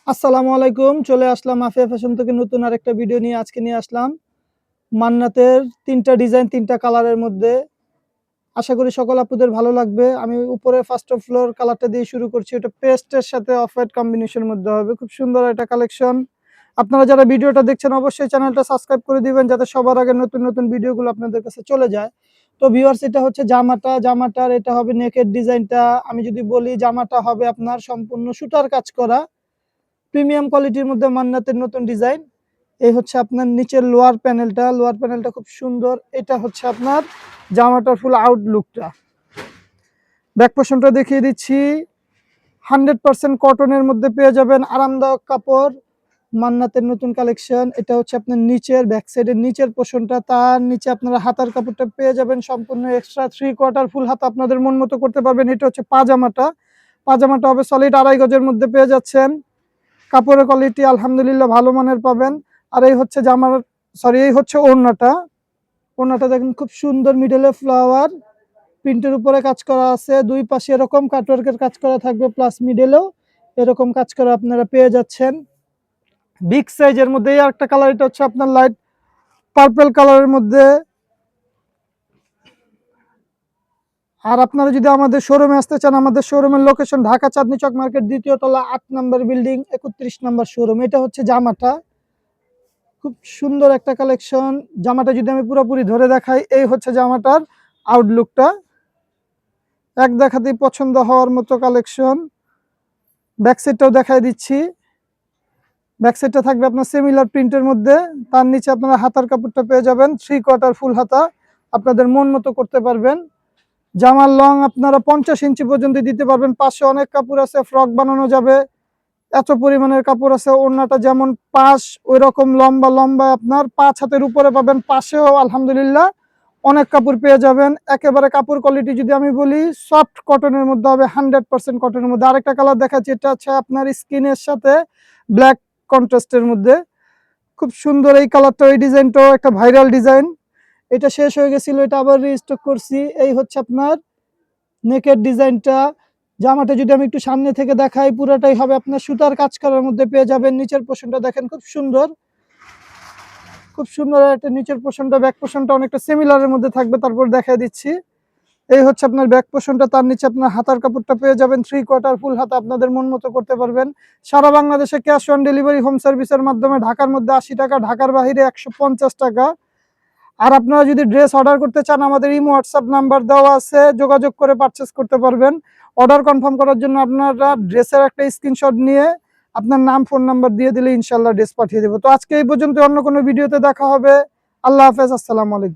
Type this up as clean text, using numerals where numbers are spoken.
আসসালামু আলাইকুম। চলে আসলাম আফিয়া ফ্যাশন থেকে নতুন আরেকটা ভিডিও নিয়ে। আজকে নিয়ে আসলাম মান্নাতের ৩টা ডিজাইন ৩টা কালারের মধ্যে। আশা করি সকল আপুদের ভালো লাগবে। আমি উপরে ফার্স্ট ফ্লোর কালারটা দিয়ে শুরু করছি। এটা পেস্টের সাথে অফ হোয়াইট কম্বিনেশনের মধ্যে হবে। খুব সুন্দর একটা কালেকশন। আপনারা যারা ভিডিওটা দেখছেন অবশ্যই চ্যানেলটা সাবস্ক্রাইব করে দিবেন যাতে সবার আগে নতুন নতুন ভিডিওগুলো আপনাদের কাছে চলে যায়। তো ভিউয়ার্স, এটা হচ্ছে জামাটার এটা হবে নেকের ডিজাইনটা। আমি যদি বলি জামাটা হবে আপনার সম্পূর্ণ সুতার কাজ করা প্রিমিয়াম কোয়ালিটির মধ্যে মান্নাতের নতুন ডিজাইন। এই হচ্ছে আপনার নিচের লোয়ার প্যানেলটা খুব সুন্দর। এটা হচ্ছে আপনার জামাটার ফুল আউটলুকটা। ব্যাক পোর্শনটা দেখিয়ে দিচ্ছি। 100% কটনের মধ্যে পেয়ে যাবেন আরামদায়ক কাপড়। মান্নাতের নতুন কালেকশন। এটা হচ্ছে আপনার নিচের ব্যাক সাইডের নিচের পোর্শনটা। তার নিচে আপনারা হাতার কাপড়টা পেয়ে যাবেন সম্পূর্ণ এক্সট্রা 3/4 ফুল হাতা আপনাদের মন মতো করতে পারবেন। এটা হচ্ছে পাজামাটা হবে সলিড 2.5 গজের মধ্যে পেয়ে যাচ্ছেন। কাপড়ের কোয়ালিটি আলহামদুলিল্লাহ ভালো মানের পাবেন। আর এই হচ্ছে এই হচ্ছে ওড়নাটা দেখেন খুব সুন্দর মিডলে ফ্লাওয়ার প্রিন্টের উপরে কাজ করা আছে। দুই পাশে এরকম কাটওয়ার্কের কাজ করা থাকবে, প্লাস মিডলেও এরকম কাজ করা আপনারা পেয়ে যাচ্ছেন। বিগ সাইজের মধ্যে আর একটা কালার, এটা হচ্ছে আপনার লাইট পার্পল কালারের মধ্যে। আর আপনারা যদি আমাদের শোরুমে আসতে চান, আমাদের শোরুমের লোকেশন ঢাকা চাঁদনী চক মার্কেট 2য় তলা 8 নম্বর বিল্ডিং 31 নম্বর শোরুম। এটা হচ্ছে জামাটা, খুব সুন্দর একটা কালেকশন। জামাটা যদি আমি পুরোপুরি ধরে দেখাই, এই হচ্ছে জামাটার আউটলুকটা। এক দেখাতেই পছন্দ হওয়ার মতো কালেকশন। ব্যাক সাইডটাও দেখাই দিচ্ছি। ব্যাক সাইডটা থাকবে আপনার সিমিলার প্রিন্টের মধ্যে। তার নিচে আপনারা হাতার কাপড়টা পেয়ে যাবেন 3/4 ফুল হাতা, আপনাদের মন মতো করতে পারবেন। জামার লং আপনারা 50 ইঞ্চি পর্যন্ত দিতে পারবেন। পাশে অনেক কাপড় আছে, ফ্রক বানানো যাবে, এত পরিমাণের কাপড় আছে। ওড়নাটা যেমন পাশ ওই রকম লম্বা আপনার 5 হাতের উপরে পাবেন। পাশেও আলহামদুলিল্লাহ অনেক কাপড় পেয়ে যাবেন। একেবারে কাপড় কোয়ালিটি যদি আমি বলি সফট কটনের মধ্যে হবে, 100% কটনের মধ্যে। আরেকটা কালার দেখাচ্ছি, এটা হচ্ছে আপনার স্কিনের সাথে ব্ল্যাক কন্ট্রাস্টের মধ্যে। খুব সুন্দর এই কালারটা, এই ডিজাইনটাও একটা ভাইরাল ডিজাইন। এটা শেষ হয়ে গেছিল, এটা আবার রিস্টক করছি। এই হচ্ছে আপনার নেকের ডিজাইনটা। জামাটা যদি আমি একটু সামনে থেকে দেখাই, পুরোটাই হবে আপনার সুতার কাজ করার মধ্যে পেয়ে যাবেন। নিচের পোর্শনটা দেখেন খুব সুন্দর একটা নিচের পোর্শনটা। ব্যাক পোর্শনটা অনেকটা সিমিলারের মধ্যে থাকবে, তারপর দেখাই দিচ্ছি। এই হচ্ছে আপনার ব্যাক পোর্শনটা। তার নিচে আপনার হাতার কাপড়টা পেয়ে যাবেন 3/4 ফুল হাতা, আপনাদের মন মতো করতে পারবেন। সারা বাংলাদেশে ক্যাশ অন ডেলিভারি হোম সার্ভিসের মাধ্যমে। ঢাকার মধ্যে 80 টাকা, ঢাকার বাইরে 150 টাকা। আর আপনারা যদি ড্রেস অর্ডার করতে চান, আমাদের ইমো হোয়াটসঅ্যাপ নাম্বার দেওয়া আছে, যোগাযোগ করে পারচেস করতে পারবেন। অর্ডার কনফার্ম করার জন্য আপনারা ড্রেসের একটা স্ক্রিনশট নিয়ে আপনার নাম ফোন নাম্বার দিয়ে দিলে ইনশাল্লাহ ড্রেস পাঠিয়ে দেবো। তো আজকে এই পর্যন্ত, অন্য কোনো ভিডিওতে দেখা হবে। আল্লাহ হাফেজ, আসসালামু আলাইকুম।